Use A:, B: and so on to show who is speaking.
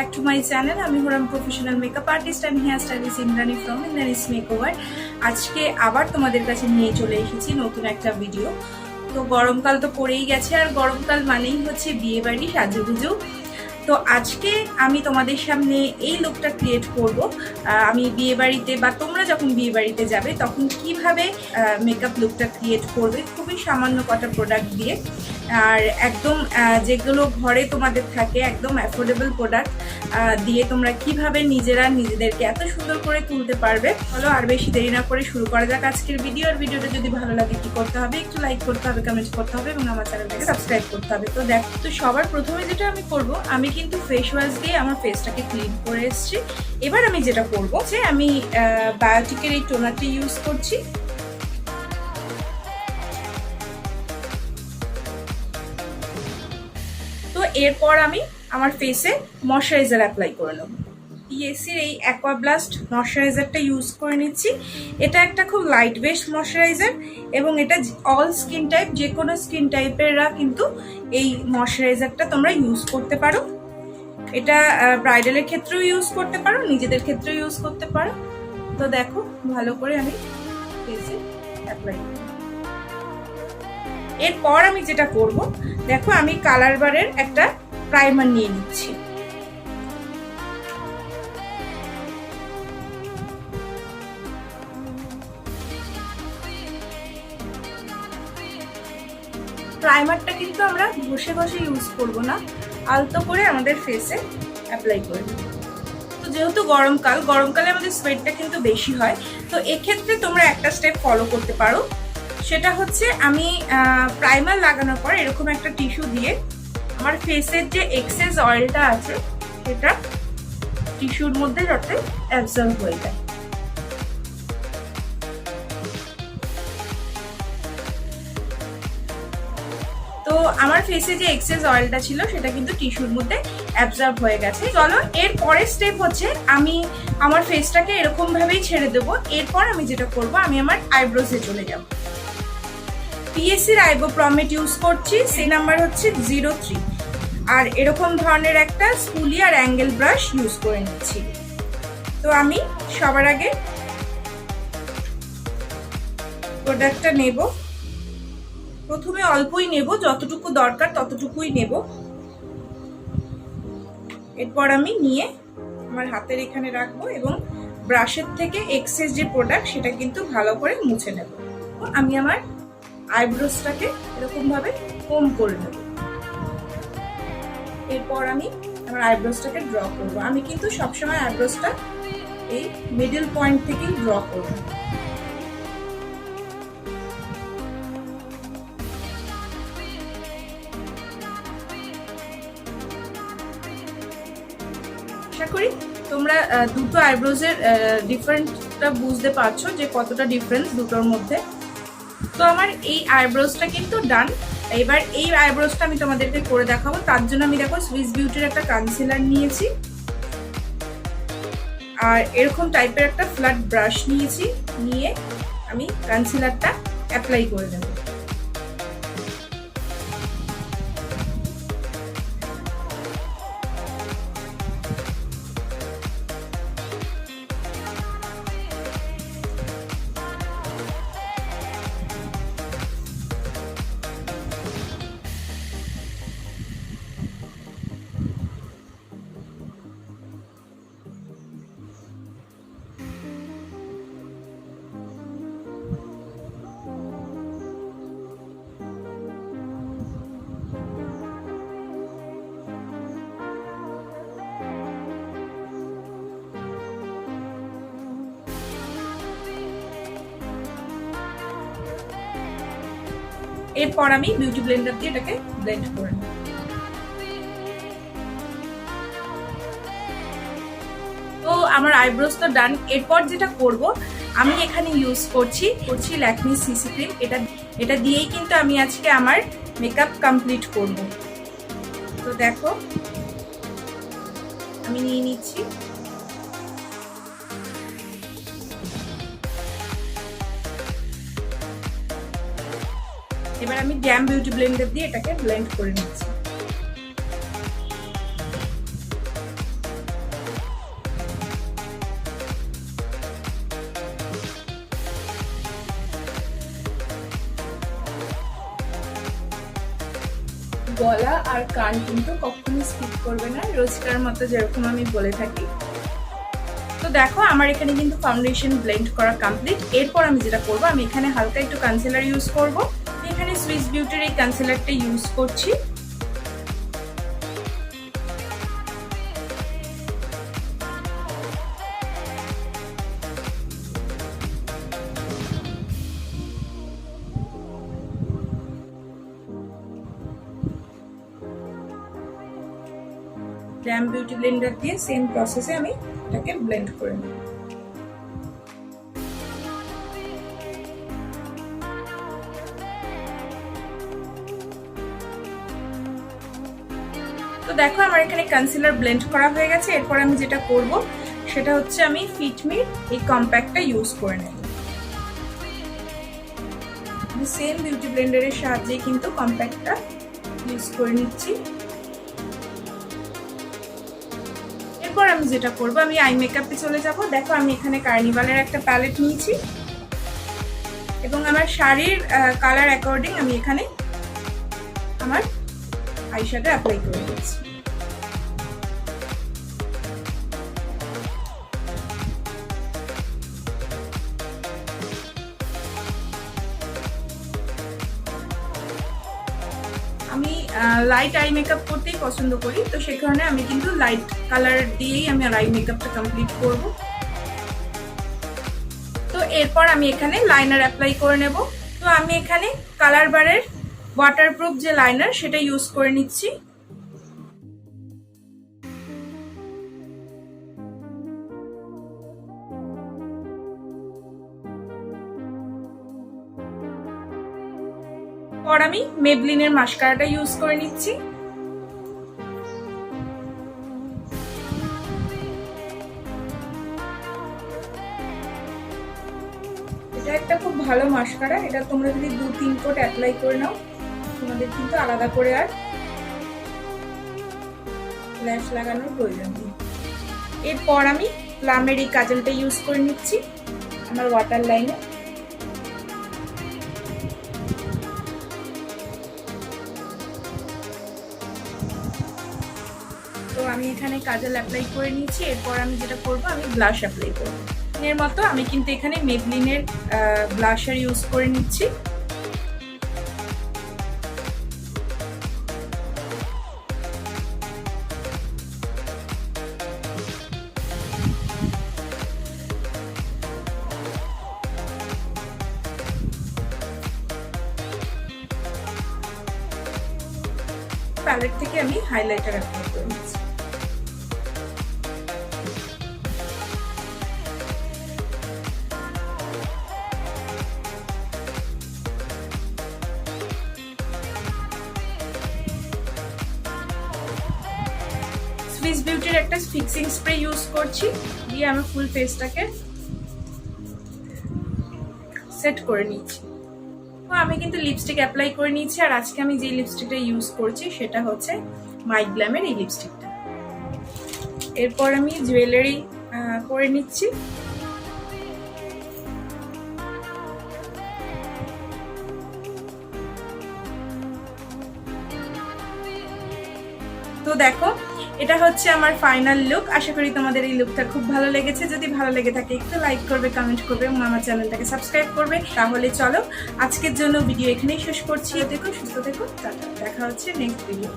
A: back to my channel. আমি হলাম professional makeup artist and hair stylist Indrani from indrani'smakeover। আজকে আবার তোমাদের কাছে নিয়ে চলে এসেছি নতুন একটা ভিডিও। তো গরমকাল তো পড়েই গেছে, আর গরমকাল মানেই হচ্ছে বিয়ে বাড়ি সাজুগুজু। তো আজকে আমি তোমাদের সামনে এই লুকটা ক্রিয়েট করব। আমি বিয়ে বাড়িতে বা তোমরা যখন বিয়ে বাড়িতে যাবে তখন কিভাবে মেকআপ লুকটা ক্রিয়েট করবে খুবই সামান্য কটা প্রোডাক্ট দিয়ে, আর একদম যেগুলো ঘরে তোমাদের থাকে একদম অ্যাফোর্ডেবল প্রোডাক্ট দিয়ে তোমরা কিভাবে নিজেদেরকে এত সুন্দর করে তুলতে পারবে। চলো আর বেশি দেরি না করে শুরু করা যাক আজকের ভিডিও। আর ভিডিওটা যদি ভালো লাগে কি করতে হবে, একটু লাইক করতে হবে, কমেন্ট করতে হবে এবং আমার চ্যানেলটাকে সাবস্ক্রাইব করতে হবে। তো দেখো, তো সবার প্রথমে যেটা আমি করব, আমি কিন্তু ফেস ওয়াশ দিয়ে আমার ফেসটাকে ক্লিন করে এসেছি। এবার আমি যেটা করবো যে আমি বায়োটিকের এই টোনারটি ইউজ করছি। তো এরপর আমি আমার ফেসে ময়শ্চারাইজার অ্যাপ্লাই করে নেব। পিএসির এই অ্যাকোয়া ব্লাস্ট ময়শ্চারাইজারটা ইউজ করে নিচ্ছি। এটা একটা খুব লাইট বেস্ট ময়শ্চারাইজার এবং এটা অল স্কিন টাইপ, যে কোনো স্কিন টাইপেররা কিন্তু এই ময়শ্চারাইজারটা তোমরা ইউজ করতে পারো। এটা ব্রাইডালের ক্ষেত্রেও ইউজ করতে পারো, নিজেদের ক্ষেত্রেও ইউজ করতে পারো। তো দেখো ভালো করে আমি ফেসে অ্যাপ্লাই করি। এরপর আমি যেটা করব, দেখো আমি কালার বারের একটা প্রাইমার নিয়ে নিচ্ছি। প্রাইমারটা কিন্তু আমরা ঘষে ঘষে ইউজ করব না, আলতো করে আমাদের ফেসে অ্যাপ্লাই করে দেব। তো যেহেতু গরমকালে আমাদের সোয়েটটা কিন্তু বেশি হয়, তো এক্ষেত্রে তোমরা একটা স্টেপ ফলো করতে পারো। সেটা হচ্ছে আমি প্রাইমার লাগানোর পর এরকম একটা টিস্যু দিয়ে আমার ফেসের যে এক্সেস অয়েলটা আছে সেটা টিস্যুর মধ্যে যাতে অ্যাবজর্ব হয়ে যায়। তো আমার ফেসে যে এক্সেস অয়েলটা ছিল সেটা কিন্তু টিস্যুর মধ্যে অ্যাবজর্ব হয়ে গেছে। চলো এর পরের স্টেপ হচ্ছে আমি আমার ফেসটাকে এরকম ভাবেই ছেড়ে দেবো। এরপর আমি যেটা করব, আমি আমার আইব্রোসে চলে যাব। পিএসির আইব্রো প্রমেট ইউজ করছি, সেই নাম্বার হচ্ছে 03। আর এরকম ধরনের একটা স্পুলি আর অ্যাঙ্গেল ব্রাশ ইউজ করে নিচ্ছি। তো আমি সবার আগে প্রোডাক্টটা নেব। প্রথমে অল্পই নেব, যতটুকু দরকার ততটুকুই নেব। এরপর আমি নিয়ে আমার হাতের এখানে রাখবো এবং ব্রাশের থেকে এক্সেস যে প্রোডাক্ট সেটা কিন্তু ভালো করে মুছে নেব। আমি আমার আইব্রোসটাকে এরকম ভাবে কোম করে নেব। এরপর আমি আমার আইব্রোসটাকে ড্র করব। আমি কিন্তু সবসময় আইব্রোসটা এই মিডল পয়েন্ট থেকেই ড্র করব। আশা করি তোমরা দুটো আইব্রোজের ডিফারেন্টটা বুঝতে পারছো যে কতটা ডিফারেন্স দুটোর মধ্যে। তো আমার এই আইব্রোসটা কিন্তু ডান। এবার এই আইব্রোসটা আমি তোমাদেরকে করে দেখাবো। তার জন্য আমি দেখো সুইস বিউটির একটা কনসিলার নিয়েছি আর এরকম টাইপের একটা ফ্ল্যাট ব্রাশ নিয়েছি। নিয়ে আমি কনসিলারটা অ্যাপ্লাই করে দেব। এরপর আমি বিউটি ব্লেন্ডার দিয়ে এটাকে ব্লেন্ড করে নেব। তো আমার আইব্রোস তো ডান। এরপর যেটা করব, আমি এখানে ইউজ করছি ল্যাকমি সিসি ক্রিম। এটা দিয়েই কিন্তু আমি আজকে আমার মেকআপ কমপ্লিট করব। তো দেখো আমি নিয়ে নিচ্ছি। এবার আমি জ্যাম বিউটি ব্লেন্ডার দিয়ে এটাকে ব্লেন্ড করে নিচ্ছি। গলা আর কান কিন্তু কখনো স্কিপ করবে না, রোজকার মতো যেরকম আমি বলে থাকি। তো দেখো আমার এখানে কিন্তু ফাউন্ডেশন ব্লেন্ড করা কমপ্লিট। এরপর আমি যেটা করব, আমি এখানে হালকা একটু কনসিলার ইউজ করব। এখানে সুইস বিউটির এই কনসিলারটা ইউজ করছি। গ্ল্যাম বিউটি ব্লেন্ডার দিয়ে সেম প্রসেসে আমি এটাকে ব্লেন্ড করে নেব। তো দেখো আমার এখানে কনসিলার ব্লেন্ড করা হয়ে গেছে। এরপর আমি যেটা করব সেটা হচ্ছে আমি ফিটমির এই কম্প্যাক্টটা ইউজ করে নেব। আমি সেম বিউটি ব্লেন্ডারের সাহায্যে কিন্তু কম্প্যাক্টটা ইউজ করে নিচ্ছি। এরপর আমি যেটা করব, আমি আই মেকআপে চলে যাব। দেখো আমি এখানে কার্নিভালের একটা প্যালেট নিয়েছি এবং আমার শাড়ির কালার অ্যাকর্ডিং আমি এখানে আমার আইশ্যাডো অ্যাপ্লাই করে দিচ্ছি। আমি লাইট আই মেকআপ করতেই পছন্দ করি, তো সেই কারণে আমি কিন্তু লাইট কালার দিয়েই আমি আই মেকআপটা কমপ্লিট করব। তো এরপর আমি এখানে লাইনার অ্যাপ্লাই করে নেব। তো আমি এখানে কালার বারের ওয়াটারপ্রুফ যে লাইনার সেটা ইউজ করে নিচ্ছি। পর আমি মেবলিনের মাস্কারাটা ইউজ করে নিচ্ছি। এটা একটা খুব ভালো মাস্কারা, এটা তোমরা যদি 2-3 কোট অ্যাপ্লাই করে নাও তোমাদের কিন্তু আলাদা করে আর ল্যাশ লাগানোর প্রয়োজন নেই। এরপর আমি প্লামের এই কাজলটা ইউজ করে নিচ্ছি আমার ওয়াটার লাইনে। তো আমি এখানে কাজল অ্যাপ্লাই করে নিয়েছি। এরপর আমি যেটা করব, আমি ব্লাশ অ্যাপ্লাই করব। এর মতো আমি কিন্তু এখানে মেবলিনের ব্লাশার ইউজ করে নিচ্ছি। প্যালেট থেকে আমি হাইলাইটার অ্যাপ্লাই করে নিচ্ছি। সুইস বিউটির একটা ফিক্সিং স্প্রে ইউজ করছি, দিয়ে আমি ফুল ফেসটাকে সেট করে নিচ্ছি। তো আমি কিন্তু লিপস্টিক অ্যাপ্লাই করে নিয়েছি, আর আজকে আমি যে লিপস্টিকটা ইউজ করছি সেটা হচ্ছে মাই গ্ল্যামের এই লিপস্টিকটা। এরপর আমি জুয়েলারি করে নিচ্ছি। তো দেখো এটা হচ্ছে আমার ফাইনাল লুক। আশা করি তোমাদের এই লুকটা খুব ভালো লেগেছে। যদি ভালো লেগে থাকে একটু লাইক করবে, কমেন্ট করবে এবং আমার চ্যানেলটাকে সাবস্ক্রাইব করবে। তাহলে চলো আজকের জন্য ভিডিও এখানেই শেষ করছি। দেখো, সুস্থ থেকো, টাটা। দেখা হচ্ছে নেক্সট ভিডিও।